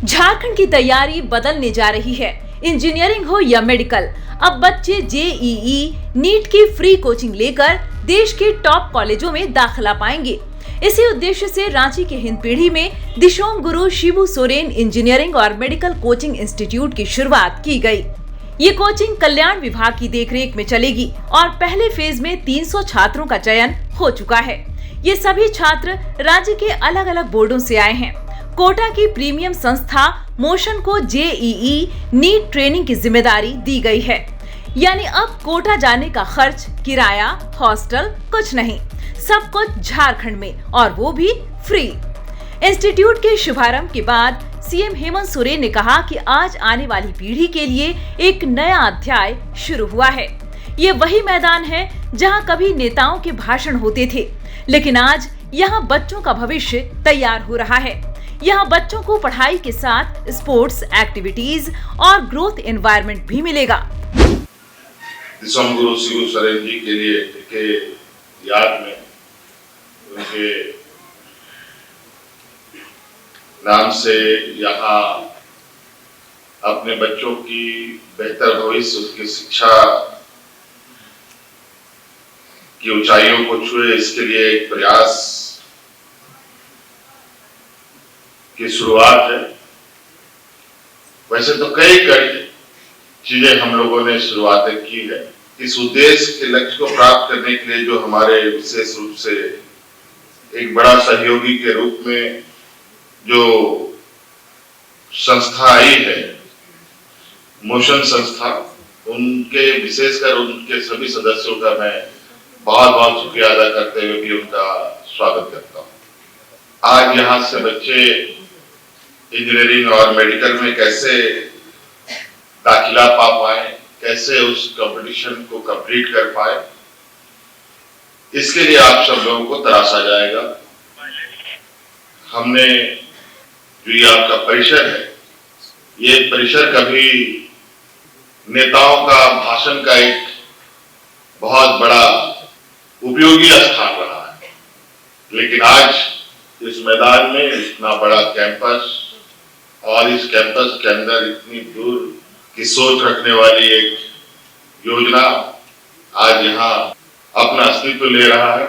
झारखंड की तैयारी बदलने जा रही है। इंजीनियरिंग हो या मेडिकल, अब बच्चे जेईई, नीट की फ्री कोचिंग लेकर देश के टॉप कॉलेजों में दाखिला पाएंगे। इसी उद्देश्य से रांची के हिंदपीढ़ी में दिशोम गुरु शिबू सोरेन इंजीनियरिंग और मेडिकल कोचिंग इंस्टीट्यूट की शुरुआत की गई। ये कोचिंग कल्याण विभाग की देखरेख में चलेगी और पहले फेज में 300 छात्रों का चयन हो चुका है। ये सभी छात्र राज्य के अलग अलग बोर्डों से आए हैं। कोटा की प्रीमियम संस्था मोशन को जेईई नीट ट्रेनिंग की जिम्मेदारी दी गई है। यानी अब कोटा जाने का खर्च, किराया, हॉस्टल कुछ नहीं, सब कुछ झारखंड में, और वो भी फ्री। इंस्टीट्यूट के शुभारंभ के बाद सीएम हेमंत सोरेन ने कहा कि आज आने वाली पीढ़ी के लिए एक नया अध्याय शुरू हुआ है। ये वही मैदान है जहां कभी नेताओं के भाषण होते थे, लेकिन आज यहाँ बच्चों का भविष्य तैयार हो रहा है। यहाँ बच्चों को पढ़ाई के साथ स्पोर्ट्स एक्टिविटीज और ग्रोथ एनवायरनमेंट भी मिलेगा। दिशोम गुरु शिबू सोरेन जी के लिए के याद में उनके नाम से यहाँ अपने बच्चों की बेहतर भविष्य, उसकी शिक्षा की ऊंचाइयों को छुए, इसके लिए एक प्रयास की शुरुआत है। वैसे तो कई चीजें हम लोगों ने शुरुआतें की है। इस उद्देश्य के लक्ष्य को प्राप्त करने के लिए जो हमारे विशेष रूप से एक बड़ा सहयोगी के रूप में जो संस्था आई है, मोशन संस्था, उनके विशेषकर उनके सभी सदस्यों का मैं बहुत बहुत शुक्रिया अदा करते हुए भी उनका स्वागत करता हूँ। आज यहाँ से बच्चे इंजीनियरिंग और मेडिकल में कैसे दाखिला पा पाए, कैसे उस कंपटीशन को कंप्लीट कर पाए, इसके लिए आप सब लोगों को तराशा जाएगा। हमने जो ये आपका परिसर है, ये परिसर कभी नेताओं का भाषण का एक बहुत बड़ा उपयोगी स्थान रहा है, लेकिन आज इस मैदान में इतना बड़ा कैंपस और इस कैंपस के अंदर इतनी दूर की सोच रखने वाली एक योजना आज यहाँ अपना अस्तित्व ले रहा है।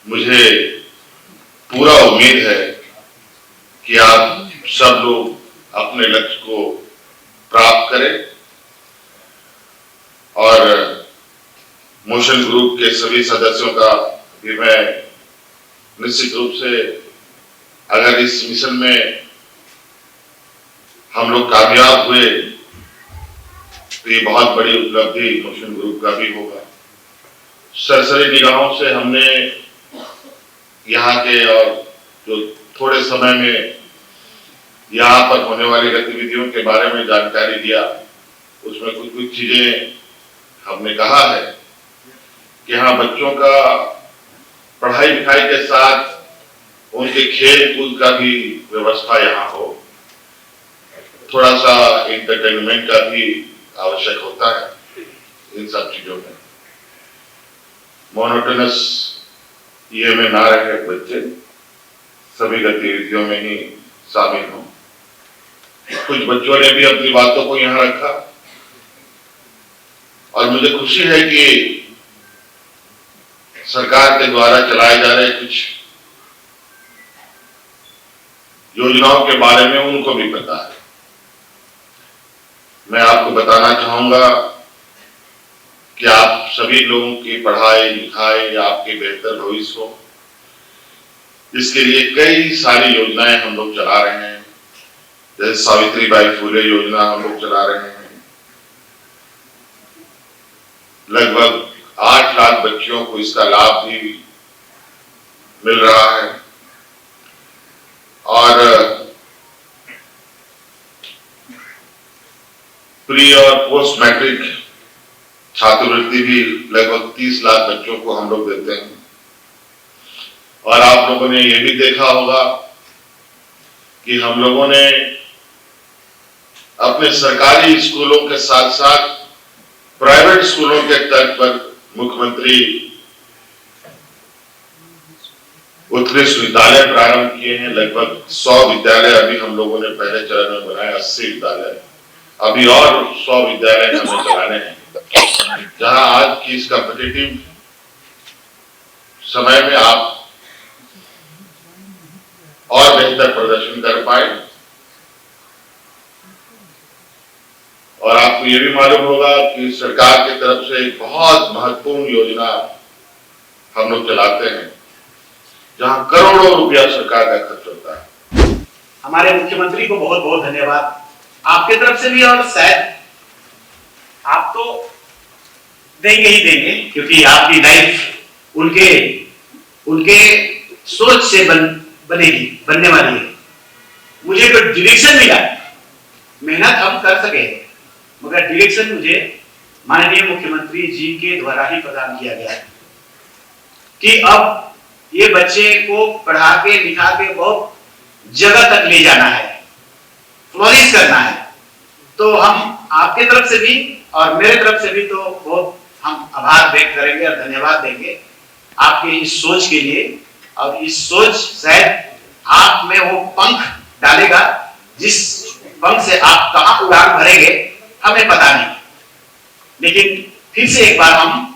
मुझे पूरा उम्मीद है कि आप सब लोग अपने लक्ष्य को प्राप्त करें और मोशन ग्रुप के सभी सदस्यों का भी मैं निश्चित रूप से, अगर इस मिशन में हम लोग कामयाब हुए तो ये बहुत बड़ी उपलब्धि मोशन ग्रुप का भी होगा। सरसरी निगाहों से हमने यहाँ के और जो थोड़े समय में यहाँ पर होने वाली गतिविधियों के बारे में जानकारी दिया, उसमें कुछ चीजें हमने कहा है कि हाँ, बच्चों का पढ़ाई लिखाई के साथ उनके खेल कूद का भी व्यवस्था यहाँ हो, थोड़ा सा एंटरटेनमेंट का भी आवश्यक होता है। इन सब चीजों में मोनोटोनस ये में ना रहे, बच्चे सभी गतिविधियों में ही शामिल हों। कुछ बच्चों ने भी अपनी बातों को यहाँ रखा और मुझे खुशी है कि सरकार के द्वारा चलाए जा रहे कुछ योजनाओं के बारे में उनको भी पता है। मैं आपको बताना चाहूंगा कि आप सभी लोगों की पढ़ाई लिखाई, आपके बेहतर भविष्य हो, इसके लिए कई सारी योजनाएं हम लोग चला रहे हैं। जैसे सावित्रीबाई फुले योजना हम लोग चला रहे हैं। लगभग 8 लाख बच्चियों को इसका लाभ भी मिल रहा है और प्री और पोस्ट मैट्रिक छात्रवृत्ति भी लगभग 30 लाख बच्चों को हम लोग देते हैं। और आप लोगों ने ये भी देखा होगा कि हम लोगों ने अपने सरकारी स्कूलों के साथ साथ प्राइवेट स्कूलों के तर्ज पर मुख्यमंत्री उत्कृष्ट विद्यालय प्रारंभ किए हैं। लगभग 100 विद्यालय अभी हम लोगों ने पहले चरण में बनाए, 80 विद्यालय, अभी और 100 विद्यालय हमें चलाने हैं, जहां आज की इस कॉम्पिटिटिव समय में आप और बेहतर प्रदर्शन कर पाए। और आपको ये भी मालूम होगा कि सरकार की तरफ से एक बहुत महत्वपूर्ण योजना हम लोग चलाते हैं, जहां करोड़ों रुपया सरकार का खर्च होता है। हमारे मुख्यमंत्री को बहुत बहुत धन्यवाद आपके तरफ से भी, और शायद आप तो देंगे ही देंगे, क्योंकि आपकी लाइफ उनके सोच से बनने वाली है। मुझे जो डायरेक्शन मिला, मेहनत हम कर सके, मगर डायरेक्शन मुझे माननीय मुख्यमंत्री जी के द्वारा ही प्रदान किया गया है कि अब ये बच्चे को पढ़ा के लिखा के बहुत जगह तक ले जाना है, फ्लोरिश करना है। तो हम आपके तरफ से भी और मेरे तरफ से भी तो बहुत हम आभार व्यक्त करेंगे और धन्यवाद देंगे आपके इस सोच के लिए। और इस सोच शायद आप में वो पंख डालेगा, जिस पंख से आप कहां उड़ान भरेंगे हमें पता नहीं, लेकिन फिर से एक बार हम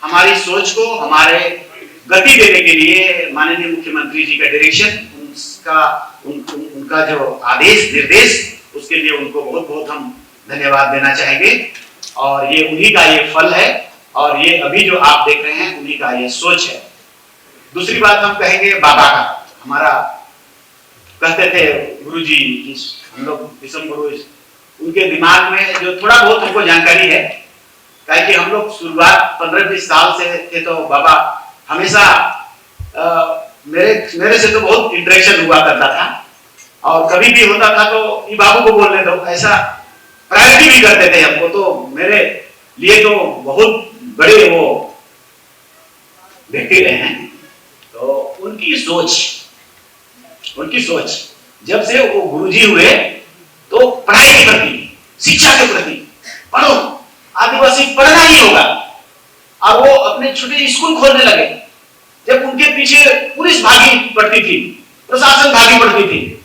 हमारी सोच को हमारे गति देने के लिए माननीय मुख्यमंत्री जी का डायरेक्शन, उनका जो आदेश निर्देश, उसके लिए उनको बहुत बहुत हम धन्यवाद देना चाहेंगे। और ये उन्हीं का ये फल है, और ये अभी जो आप देख रहे हैं उन्हीं का ये सोच है। दूसरी बात हम कहेंगे बाबा का, हमारा कहते थे गुरुजी, हम लोग विषम गुरु, उनके दिमाग में जो थोड़ा बहुत हमको जानकारी है, कि हम लोग शुरुआत 15-20 साल से थे, तो बाबा हमेशा मेरे से तो बहुत इंटरेक्शन हुआ करता था, और कभी भी होता था तो ये बाबू को बोलने दो, ऐसा प्रायोरिटी भी करते थे हमको। तो मेरे लिए तो बहुत बड़े वो व्यक्ति रहे हैं। तो उनकी सोच जब से वो गुरुजी हुए, तो पढ़ाई के प्रति, शिक्षा के प्रति, पढ़ो, आदिवासी पढ़ना ही होगा। और वो अपने छोटे स्कूल खोलने लगे। जब उनके पीछे पुलिस भागी पड़ती थी, प्रशासन भागी पड़ती थी,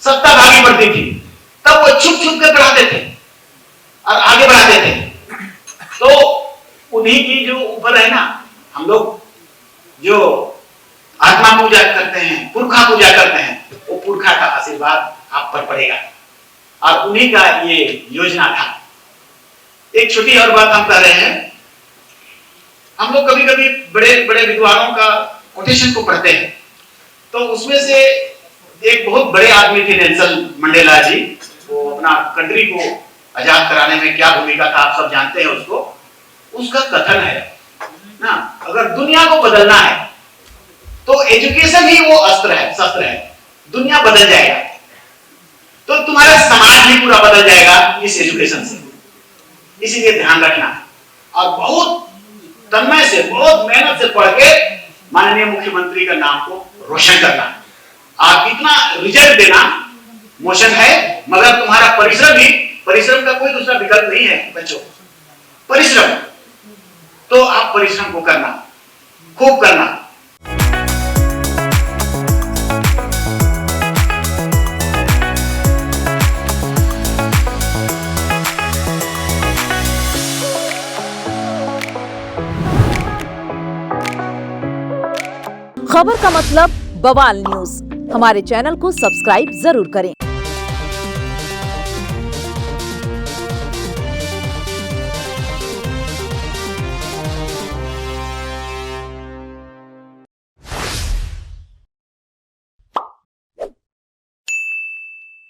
सत्ता भागी पड़ती थी, तब वो छुप छुप के पढ़ाते थे और आगे बढ़ाते थे। तो उन्हीं की जो ऊपर है ना, हम लोग जो आत्मा पूजा करते हैं, पुरखा पूजा करते हैं, वो पुरखा का आशीर्वाद आप पर पड़ेगा, और उन्हीं का ये योजना था। एक छोटी और बात हम कर रहे हैं, हम लोग कभी कभी बड़े बड़े विद्वानों का कोटेशन को पढ़ते हैं, तो उसमें से एक बहुत बड़े आदमी थे नेल्सन मंडेला जी। वो अपना कंट्री को आजाद कराने में क्या भूमिका था आप सब जानते हैं उसको। उसका कथन है ना, अगर दुनिया को बदलना है तो एजुकेशन ही वो शस्त्र है। दुनिया बदल जाएगा तो तुम्हारा समाज भी पूरा बदल जाएगा इस एजुकेशन से। इसीलिए ध्यान रखना, और बहुत तन्मय से, बहुत मेहनत से पढ़ के माननीय मुख्यमंत्री का नाम को रोशन करना। आप इतना रिजल्ट देना मोशन है, मगर तुम्हारा परिश्रम का कोई दूसरा विकल्प नहीं है बच्चों। परिश्रम तो आप परिश्रम को करना, खूब करना। खबर का मतलब बवाल न्यूज। हमारे चैनल को सब्सक्राइब जरूर करें।